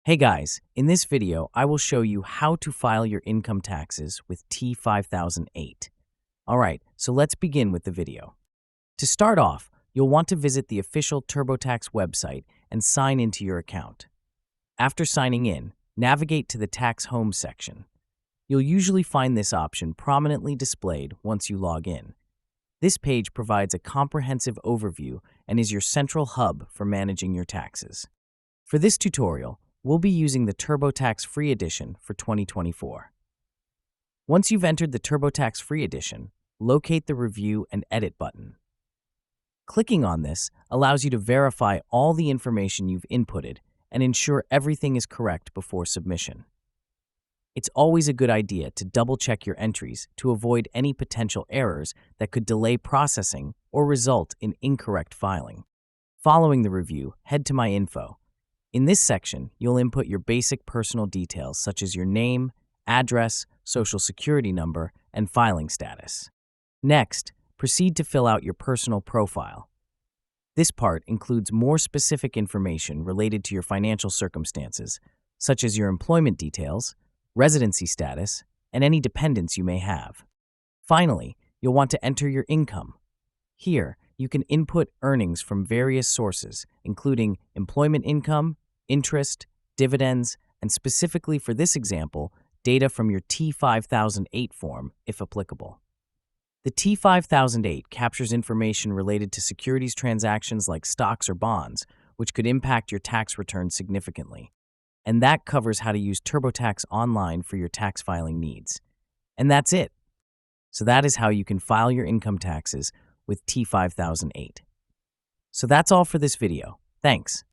Hey guys, in this video, I will show you how to file your income taxes with T5008. Alright, so let's begin with the video. To start off, you'll want to visit the official TurboTax website and sign into your account. After signing in, navigate to the Tax Home section. You'll usually find this option prominently displayed once you log in. This page provides a comprehensive overview and is your central hub for managing your taxes. For this tutorial, we'll be using the TurboTax Free Edition for 2024. Once you've entered the TurboTax Free Edition, locate the Review and Edit button. Clicking on this allows you to verify all the information you've inputted and ensure everything is correct before submission. It's always a good idea to double-check your entries to avoid any potential errors that could delay processing or result in incorrect filing. Following the review, head to My Info. In this section, you'll input your basic personal details such as your name, address, social security number, and filing status. Next, proceed to fill out your personal profile. This part includes more specific information related to your financial circumstances, such as your employment details, residency status, and any dependents you may have. Finally, you'll want to enter your income. Here, you can input earnings from various sources, including employment income, interest, dividends, and specifically for this example, data from your T5008 form, if applicable. The T5008 captures information related to securities transactions like stocks or bonds, which could impact your tax return significantly. And that covers how to use TurboTax Online for your tax filing needs. And that's it. So that is how you can file your income taxes with T5008. So that's all for this video. Thanks.